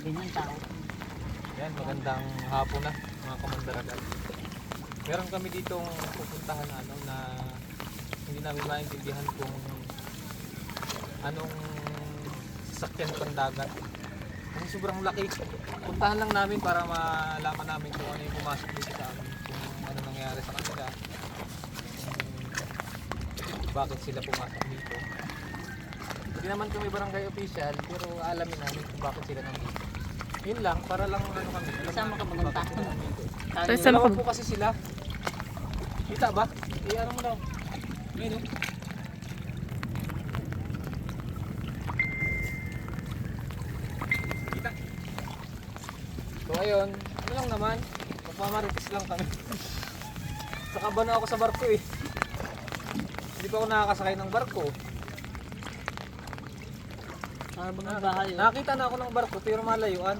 ganyan tao. Yan, magandang hapon na mga kamandaragat. Meron kami ditong pupuntahan na na hindi namin maintindihan kung anong sasakyan pang dagat. Kasi sobrang laki. Puntahan lang namin para malaman namin kung ano yung pumasok dito sa amin. Kung ano nangyari sa kanila. Bakit sila pumasok dito. Hindi naman kami barangay official, pero alamin namin kung bakit sila nandito. Yun lang, para lang ano kami. Kasama ka maganda tao. Dalawa po kasi sila. Kita ba? Ano mo daw? Ayun. Kita. So ayun, ano lang naman, magmamarites lang kami. Sakaba na ako sa barko eh. Hindi pa ako nakakasakay ng barko. Nakita na ako ng barko pero malayuan.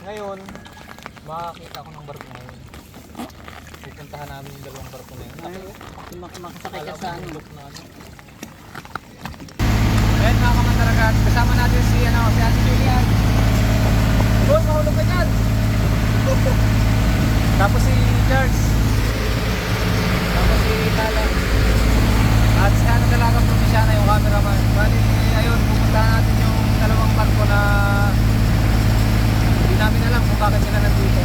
Ngayon, makakita ako ng barko ngayon. Pupuntahan namin yung dalawang barko na yun. Makasakay ka sa ano. Ayan mga kamandaragat, kasama natin si Ate Julian. Doon, mahulog ka dyan. Tapos si Charles. Tapos si Tala. At si Ano Dalagang Provinciana yung cameraman. Bali, ayun, pupuntahan natin yung dalawang barko na hindi namin alam kung bakit sila nandito.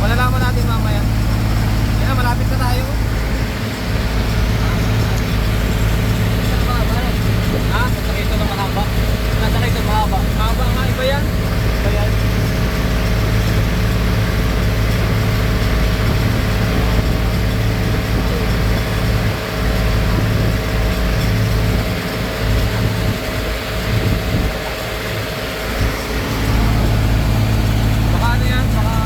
Malalaman natin mamaya. Yan na, malapit na tayo. Ha? Nasakay ito ng mahaba. Nasakay ito mahaba. Mahaba nga, iba yan. Iba yan. Baka ano yan? Baka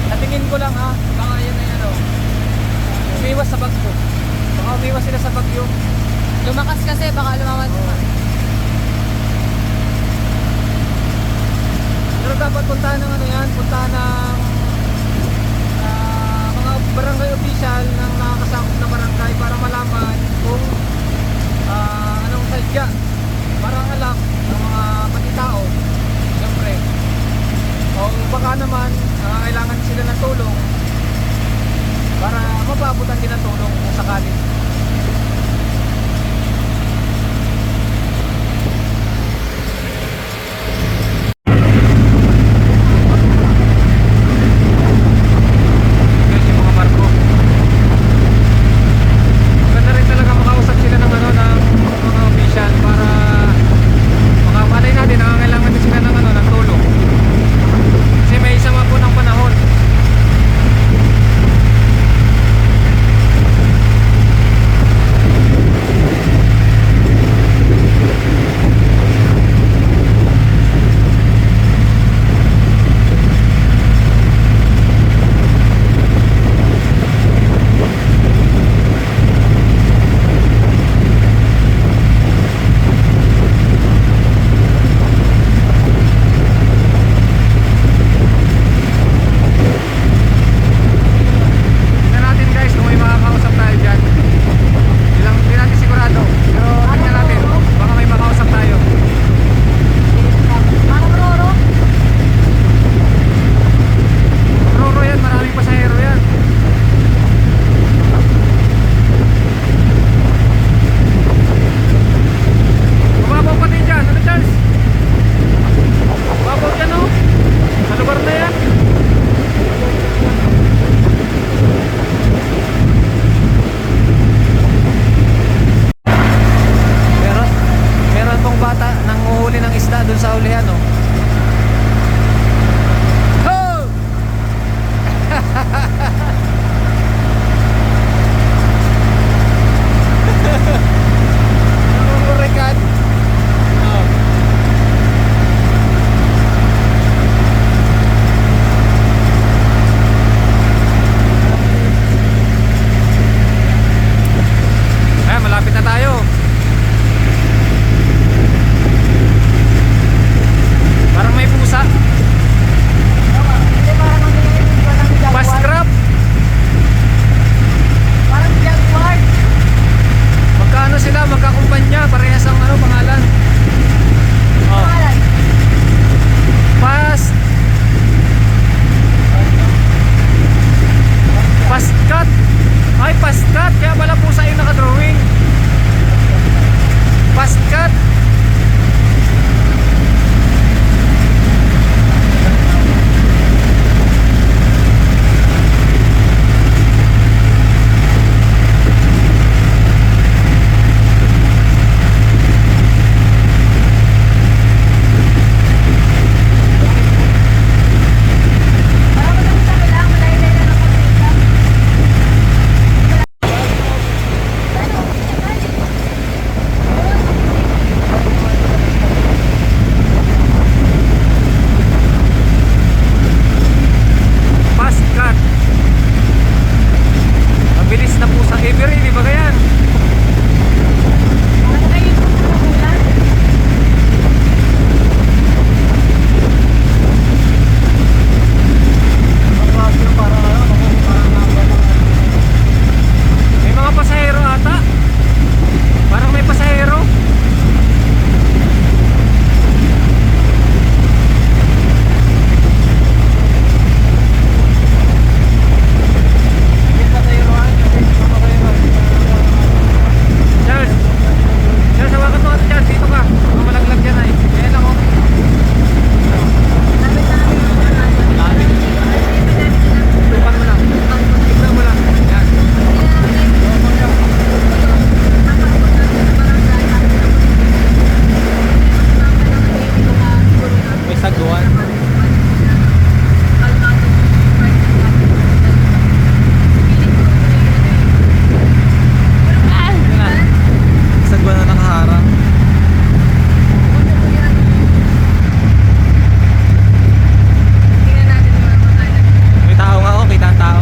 natingin ko lang ha. Baka yan na yan o. Umiwas sa bagyo. Baka umiwas sila sa bagyo. Lumakas kasi, baka lumawan. Pero dapat puntahan ng ano yan, puntahan ng mga barangay official ng nakakasakop na barangay para malaman kung anong sadya para alam ng mga patitao, siyempre. O baka naman kailangan sila ng tulong para mapabutan din ng tulong kung sakali. Sagwan. Sagwan na nakaharang. May tao nga, oh, kita ang tao.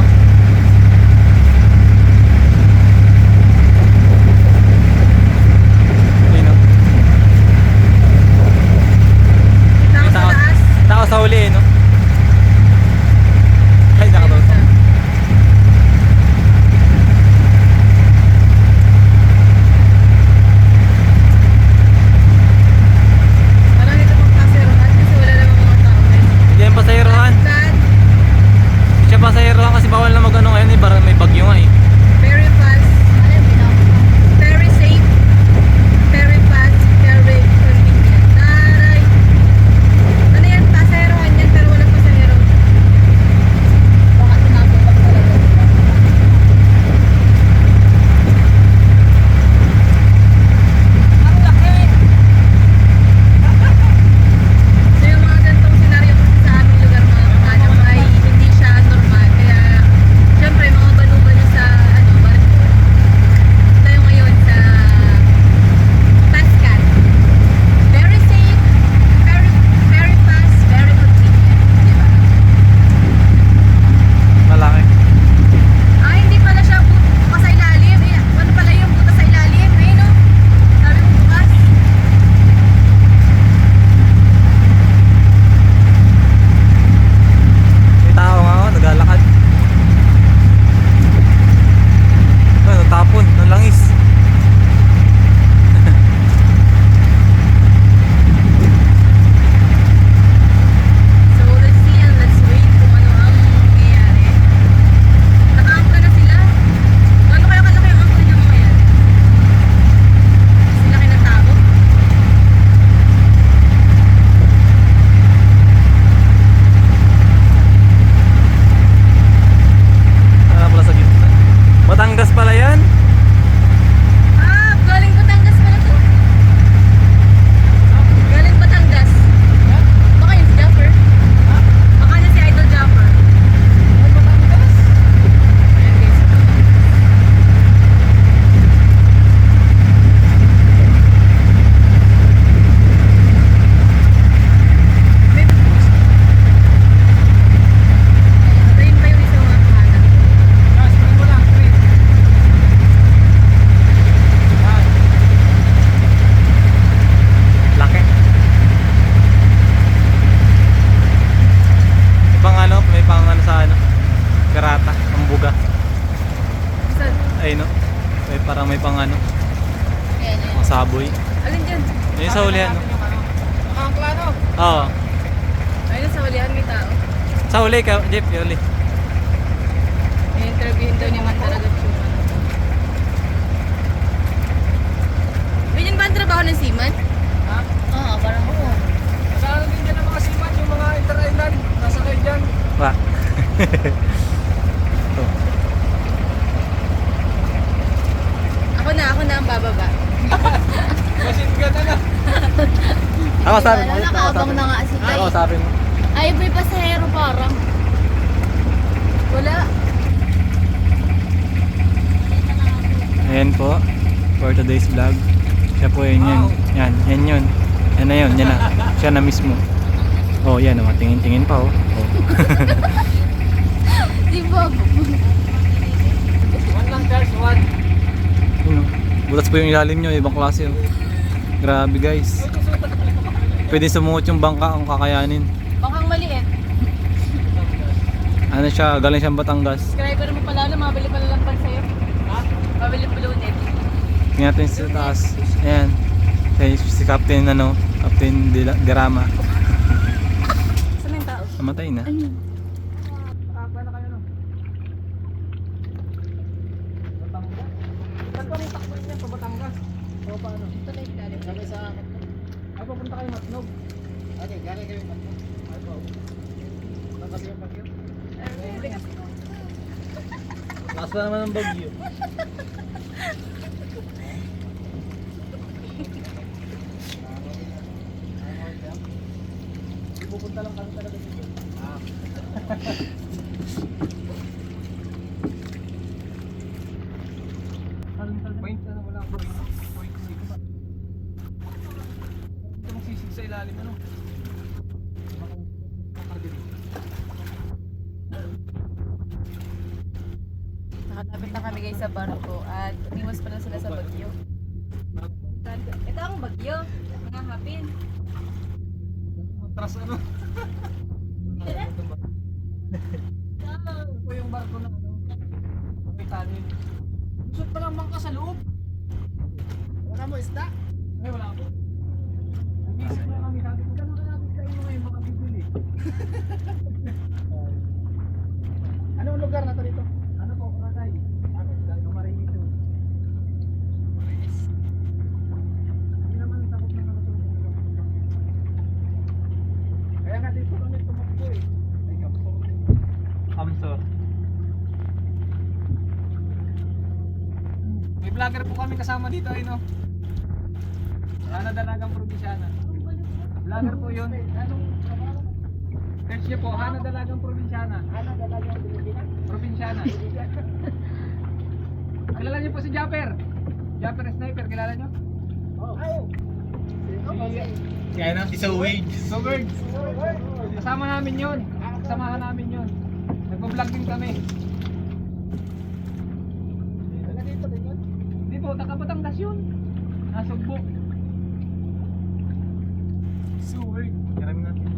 Ayun, oh. May tao sa huli, eh, no? Ay, nakatutok. Hindi yan pasayerohan. Hindi siya pasayerohan kasi bawal na mag-ano ngayon, eh, parang may bagyo nga, eh. Very fast, very safe, very fast, very convenient. Taray! Ano yan? Pasaherohan yan pero walang pasahero. Baka tinatupag talaga. Ang laki! So yung mga ganitong senaryo kasi sa aming lugar mga kahanap ay hindi siya normal. Kaya syempre mga banu-banu sa barko. Tayo ngayon sa Pascal. Very safe, very very fast, very convenient. Diba? Malaki. Ah, hindi pala siya bukas sa ilalim. Eh, ano pala yung butas sa ilalim? Ayun o. Sabi mo bukas. May tao nga, oh, naglalakad. Ano, tapon ng langis. So, let's see and let's wait kung ano ang mangyayari. Naka-angkla na sila. Ano kaya kalaki ang angkla niya mamaya? Sila kinatao? Ano pala sa gitna? Batangas pala yan. Ah, galing Batangas pala to. Galing Batangas. Baka yun si Jaffer. Baka na si Idol Jaffer. Ayan guys. May- Ayun pa yung isang mga kahanap. Laki. May pang ano sa ano? Karata, pambuga. Saan? Ay no. May parang may pang ano, Ayan, ayan. mga saboy. Alin dyan? Yun sa hulihan, no? Nakangkla, no? Oo. Ayun sa hulihan may tao. Sa huli ka, Jeep, yung huli. I-interviewin daw ni Mandaragat yung ano. Ganyan ba ang trabaho ng seaman? Oo, parang oo. Kasama din dyan ang mga siman, yung mga inter-island, nasakay dyan. Ba? Ito. Ako na ang bababa. Masin ka na na. Ako sabi mo. Wala, nakaabang na nga si Tay. Ako sabi mo. Ay, may pasahero parang. Wala. Ayan po, for today's vlog. Siya po yun, yun. Yan yun. Yan na yun, yan na. Siya na mismo. Oh, yan, oh, tingin-tingin pa, oh. Oh. Di ba? One lang, Charles, one. Yun, oh. Butas po yung ilalim nyo, ibang klase, oh. Grabe, guys. Pwede sumuot yung bangka kung kakayanin. Bangkang maliit. Ano siya, galing siyang Batangas. Subscriber mo pala na mabili pala lang pan sa'yo. Ha? Mabili pulutin. Tingnan natin sa taas. Ayan. Si Captain, ano, Captain Dirama. Saan yung tao? Namatay na. Nakakala na kayo, no? Batangas. Saan ba may takbo niya sa Batangas? O paano? Ito na yung galing. Sabi sa akin. Ay, papunta kayo Matnog. Ate, galing kami pa. Ay, po. Nakabi yung bagyo. Lakas pa naman ng bagyo. pupunta lang kami talaga dito. Point ano mo lang, point 6. Ito magsisig sa ilalim ano. Nakatapit na kami guys sa barko at umiwas pa na sila sa bagyo. Ito ang bagyo, mga hapin. Matras ano. Ito yung barko na ano. May tanin. Gusto pa lang mangka sa loob. Wala mo isda? Ay, wala po. Nag-iisip na kami, sabi ko, gano'n ka natin kayo ngayon makabibili. Anong lugar na to dito? Ano po, Rakay? Ano marinito? Hindi naman takot na natulog. Kaya nga dito kami tumakbo eh. Ay, kampo. Amso. May vlogger po kami kasama dito ay no. Hana Dalagang Probinsyana. Vlogger po yun. Anong Search niyo po, Hana Dalagang Probinsyana. Ano dalaga yung Pilipinas? Probinsyana. Kilala niyo po si Japper? Japper Sniper, kilala niyo? Oh. Kaya na, si Sowage. Sowage. Kasama namin yun. Kasamahan namin yun. Nagpa-vlog din kami. Taga dito din yun? Hindi po, taga Batangas yun. Nasugbo. Sowage. Karami natin.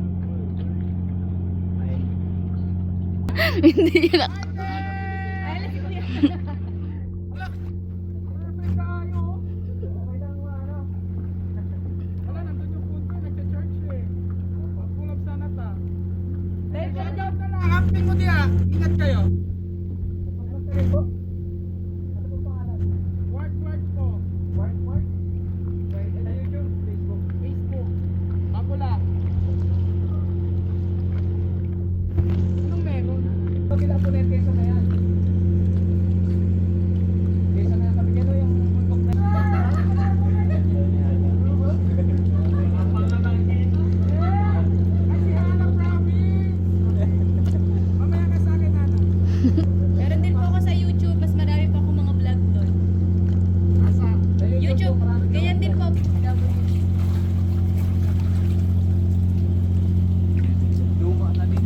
Ay. Hindi yun. Wala, nandun yung punto, nagcha-church eh. Pag-pull-up sana ta. Dahil shout out na lang, camping mo diya. Ingat kayo. Work po. Work? Sa YouTube, Facebook. Ako lang. Anong meron? Kabila po na yung keso na yan. Keso na yan kami dyan o yung bundok na yan. Kasi Hana, promise! Mamaya ka sa akin, Hana. Meron din po ako sa YouTube, mas marami pa akong mga vlog doon. Asa? Sa YouTube, po, marami ganyan din po. Luma na din.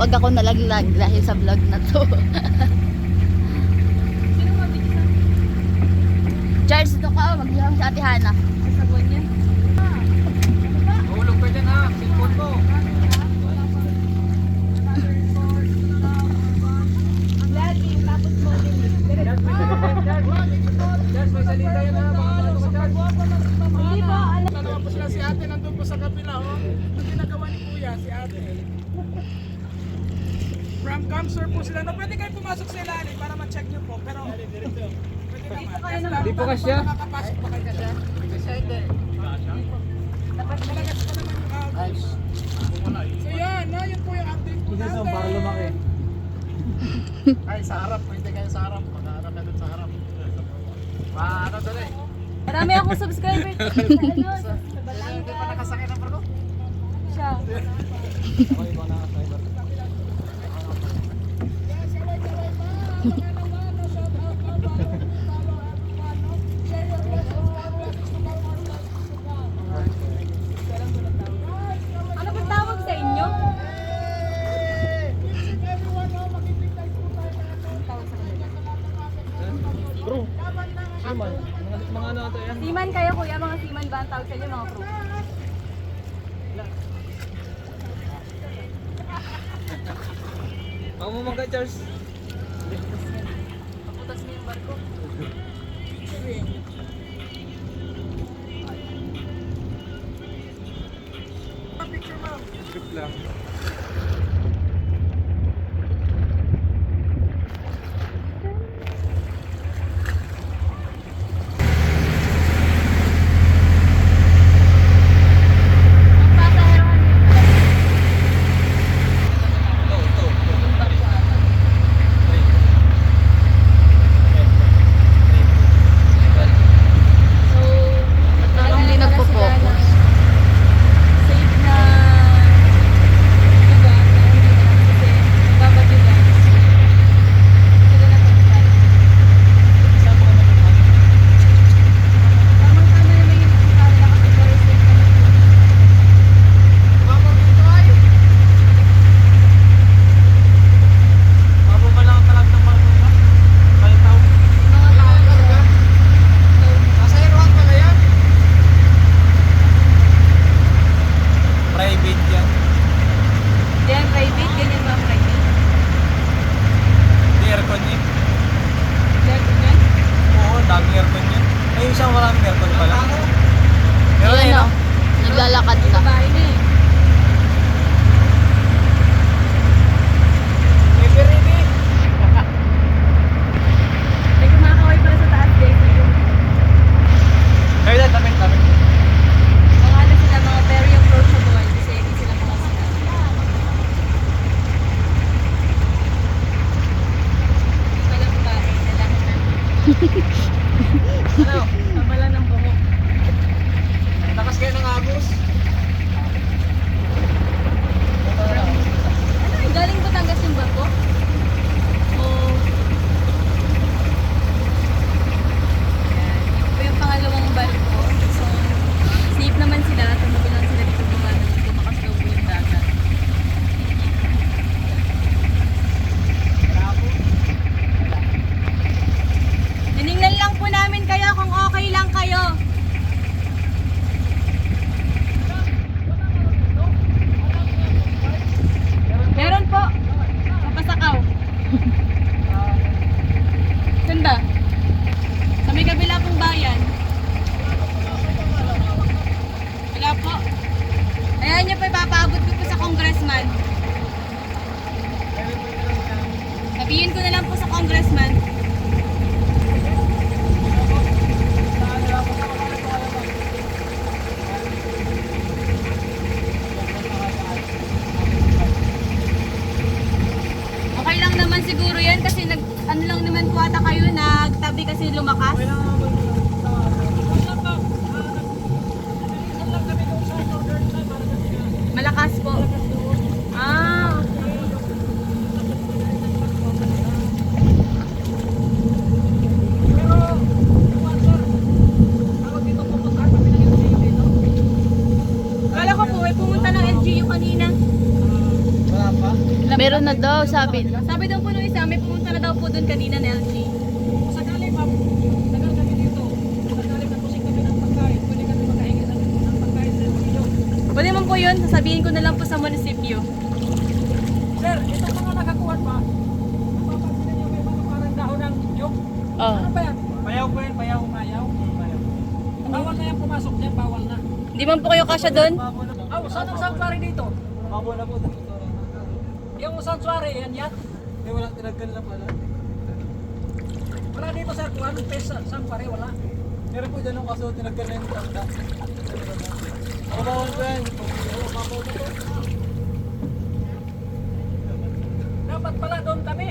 Wag ako nalaglag dahil sa vlog na to. Sino mabigis sa Charles, ito ka. Maglihang sa Ate Hana. sasabuan niya? Mahulog ka dyan ha, cellphone mo. Lagi, tapos mo din. Charles, may salita yan ha. Hindi po, ano? Dalawa po sila si ate, nandun po sa kabila, oh. Ang ginagawa ni kuya, si ate. From Camsur po sila. No, pwede kayo pumasok sa ilalim para ma-check nyo po. Pero, pwede naman. Hindi po kasya. Nakakapasok pa kayo kasya? Malagas pa naman yung agos. So yan, no? Yun po yung update po natin. Ay, sa harap. Pwede kayo sa harap. Maghaharap ka dun sa harap. Ano dali? Marami akong subscriber. Sa Hindi pa nakasakay ng barko? siya. Ako ibang nakasaybar. Ano ba tawag sa inyo? Tawag sa kanila. Bro, siman. Mga ano ito yan? Seaman kayo kuya, mga seaman ba ang tawag sa inyo mga crew? Ako mo mga Charles. Paputas niyo yung barko. Trip lang. Ang pasahero So, Parang hindi nagpo-focus. safe na lugar na hindi na kasi babagyo guys. Sila na pagkakas. Tamang-tama na may nakakala na kasi very safe na Ako pa lang ang talag ng barko ka. Kalitaw. mga tao talaga. Nasa Airwan pala yan. Private yan. Diyan, private. Ganyan ba ang private? Hindi aircon yun. Diyan, ganyan. Oo, daming aircon yun. Ay, yung isang maraming aircon pala. Pero Ayan ayun o. Naglalakad ka. Babae na eh. May kumakaway pala sa taas guys. Kaya lang, damit. Mga ano sila, mga very approachable kasi hindi sila mga sila. Hindi pala babae, lalaki na. Ano? Tama lang ng buhok. Takas kayo ng agos. Ano yung galing Batangas yung barko? O... Yan. Ito po yung pangalawang barko. So, safe naman sila. Tumabi lang sila dito bumakas daw po yung dagat. Tinignan lang po namin kayo kung okay lang kayo. Meron po. Mapasakaw. Saan ba? Sa may kabila pong bayan. Wala po. Ayan niyo po, ipapaabot ko po sa congressman. Sabihin ko na lang po sa congressman. Okay lang naman siguro yan kasi ano lang naman po ata kayo, nagtabi kasi lumakas. Malakas po. Ah, Kala ko po, may pumunta ng LGU kanina. Wala Meron na daw, sabi. Sabi daw po nung isa, may pumunta na daw po doon kanina na LG. Kung sakali, ma'am, tagal kami dito. Kung sakali nakusing kami ng pagkain, pwede kami makahingi ng pagkain sa inyo. Pwede man po yun, sasabihin ko na lang po sa munisipyo. Sir, itong mga nakakuha pa, napapansin niyo may mga parang dahon ng inyong. Oh. Ano ba yan? Payaw po yan, payaw. Bawal na yan pumasok dyan, bawal na. Hindi man po kayo kasya doon? Saan ang sanctuary dito? Mabo na po. Yung sanctuary, yan yan. Hindi, walang tinagkan na pala. Wala dito sir, kung anong pesa, sanctuary, wala. Meron po dyan yung kaso tinagkan na yung tanda. Mabawal po yan. Mabawal po. Dapat pala doon kami.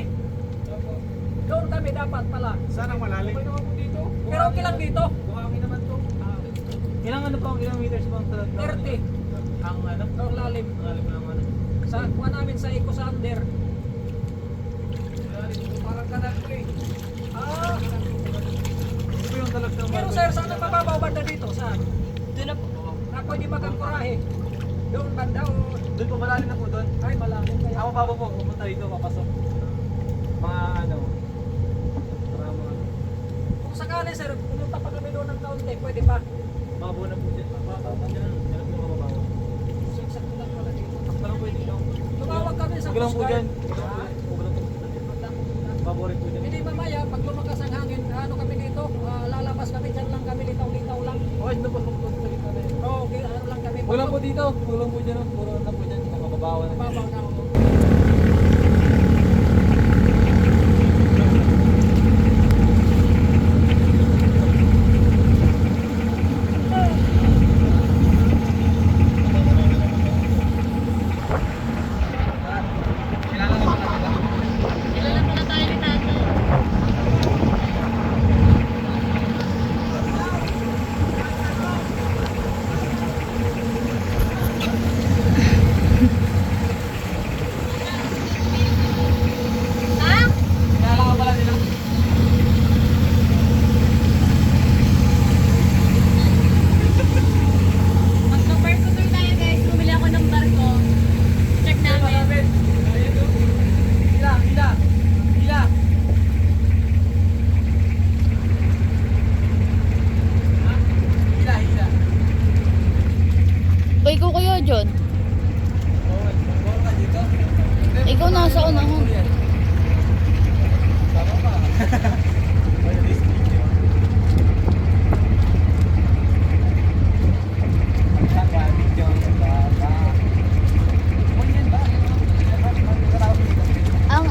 Doon kami dapat pala. Saan ang malalim? Okay naman po dito. Pero okay lang dito. Buhangin naman to. Ilang ano po, ilang meters po ang 30. Ang ano? Ang lalim. Ang lalim ng ano? Sa kuha namin sa Eco Sander. Parang kanal ko eh. Ito po yung talag ng Pero sir, saan ang mababaw banda dito? Saan? Doon na po. Na pwede magkakurahe. Doon banda o... Doon po, malalim na po doon. Ay, malalim kaya. Ako pa po, pupunta dito, papasok. Mga ano, para mga Kung sakali sir, pumunta pa kami doon ng kaunti, pwede pa. mabo na po dyan. Mabo dyan po mababaw. Sakto lang pala dito. Sakto lang po yung dito. Tumawag kami sa Huwag lang po Coast dyan. Guard. Huwag lang po. Mabo rin po dyan. Hindi mamaya, pag lumakas ang hangin, ano kami dito, lalabas kami, dyan lang kami, litaw-litaw lang. Okay, doon po sa gitna na yun. Oo, okay, ano lang kami. Huwag lang po dito. Huwag lang po dyan. Puro lang po dyan. Mababawa na. Babaw na ako. Kilala po na tayo ni Tata. Ha? Kaya ka pala nila. Mag-barko tour tayo guys. Bumili ako ng barko. Check namin. Hila, hila, hila. Hila, hila. Uy, ikaw kaya dyan. Bawal ka dito. Ikaw nasa unahan. Tama pa. Ay, this video. Tama, video. Ang,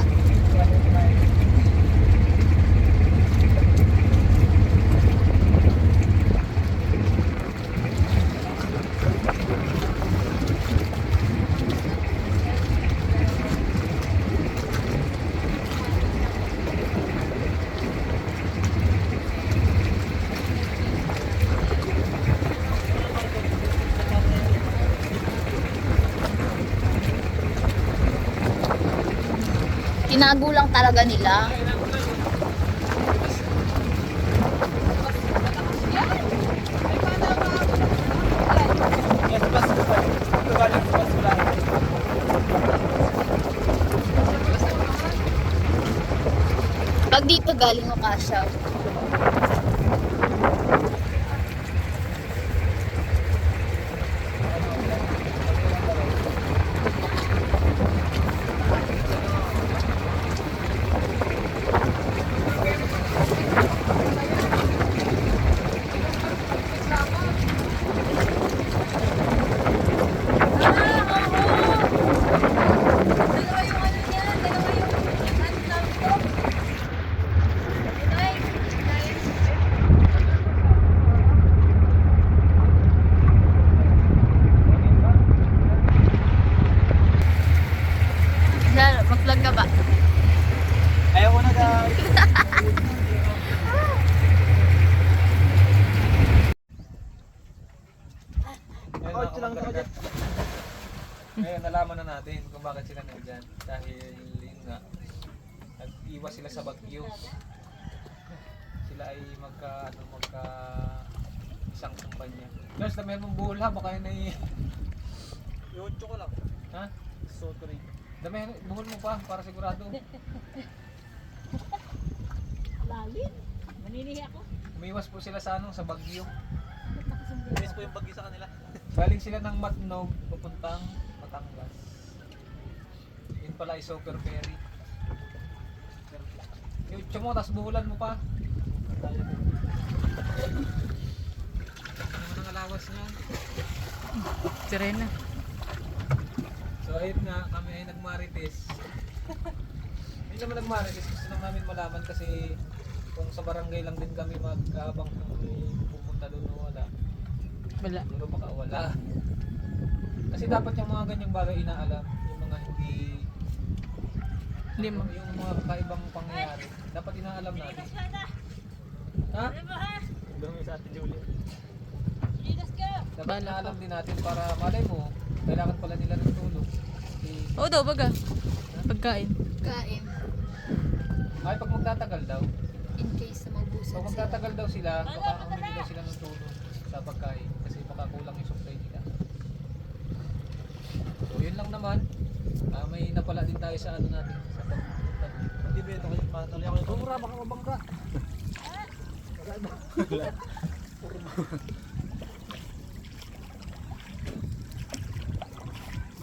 tinago lang talaga nila. Yes, bus ko pa. Ito galing sa bus ko lang. Pag dito galing mo kasya. Sir, mag-vlog ka ba? Ayaw ko na guys. Ngayon, nalaman na natin kung bakit sila nandyan. Dahil yun nga, nag-iwas sila sa bagyo. Sila ay magka isang kumpanya. Guys, na meron mong bola, baka yun ay... 8 ko lang. Ha? So, 3. Dami, buhol mo pa para sigurado. Lalim. Maninihi ako. Umiwas po sila sa sa Baguio. Miss po yung bagyo sa kanila. Galing sila ng Matnog, papuntang Batangas. Yun pala ay Super Ferry. Yung mo, tapos buhulan mo pa. Ano naman ang alawas niyan? Sirena. So ayun nga, kami ay nagmarites. Hindi naman nagmarites, gusto lang namin malaman kasi kung sa barangay lang din kami magkabang kung may pupunta doon o wala. Wala. Siguro baka wala. Kasi dapat yung mga ganyang bagay inaalam, yung mga Hindi mo. yung mga kakaibang pangyayari, dapat inaalam natin. Ha? Doon yung sa Ate Julie. Dapat Bala inaalam din natin para malay mo, kailangan pala nila rin tulong. Oo daw, baga. Pagkain. Kain. Ay, pag magtatagal daw, In case na maubusan pag sila. magtatagal daw sila, baka humingi daw sila ng tulong sa pagkain kasi baka kulang yung supply nila. So yun lang naman. May napala din tayo sa ano natin sa pagpunta. Hindi ba ito kayo? Matali ako yung Tumura, baka mabangga.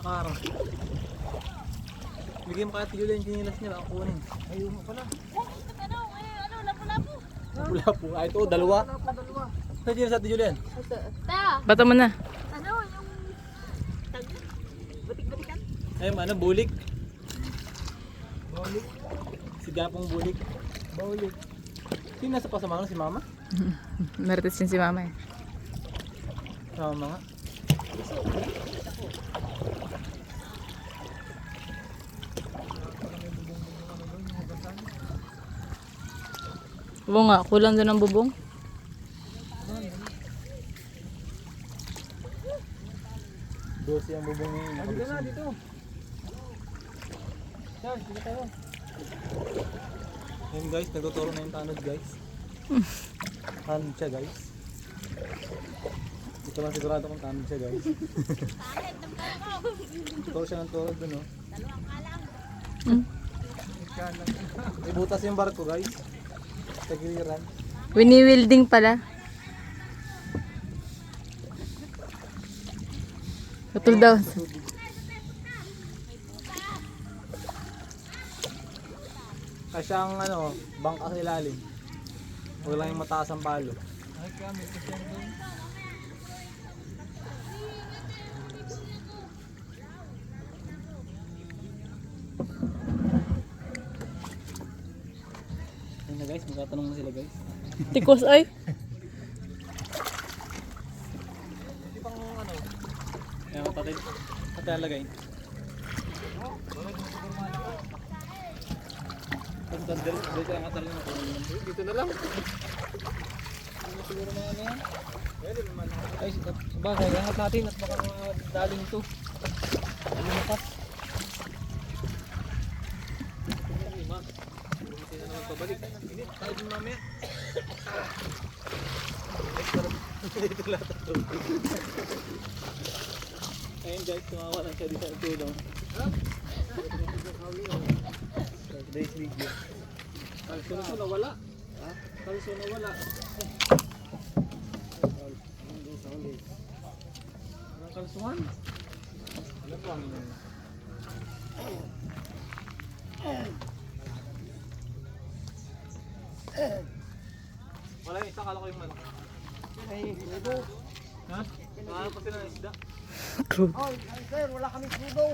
nakaharang. Bigyan mo kay Ate Julie yung kinilas niya. Ako kunin. Ayun mo pala. Lapu-lapu. Ah, ito, dalawa. Saan dyan sa Ate Julie yan? Ta! Bata mo na. Ano yung... Batik-batikan? Ay, ano, bulik. Bulik. Si Gapong bulik. Bulik. Sino nasa pasamahan? Si Mama? Marites din si mama eh. Mama nga. Oo nga, kulang doon ang bubong. Dosi ang bubong ni Dito na, dito. Charles, dito tayo. Ayun guys, nagtuturo na yung tanod guys. Tanod siya guys. Ito lang sigurado kung tanod siya guys. Turo siya ng turo dun oh. May butas yung barko guys. Tagiliran. Wini-wielding pala. Putol daw. Kasi ang ano, bangka sa ilalim. Huwag lang yung mataas ang palo. Ay, kami, kasi yan doon. Ayun na guys, magtatanong na sila guys. Tikos ay. Hindi pang ano, Ayun, patay. Patay alagay. Tapos dito ang atal na dito na lang. siguro na yan. Pwede naman. Ay, bagay, angat natin at baka daling ito. Lumakas. Hindi na naman pabalik. Hindi, tayo din mamaya. Dito lahat ang tubig. Ayun guys, tumawa lang siya dito sa tulong. Today's video. Kalso na ito, nawala. Ha? Kalso na wala. Ang kalsuhan? Ano po ang Wala yung isa, kala ko yung manok. Ay, ito. Ha? Nakakapag sila ng isda. Ay, sir, wala kami sudo.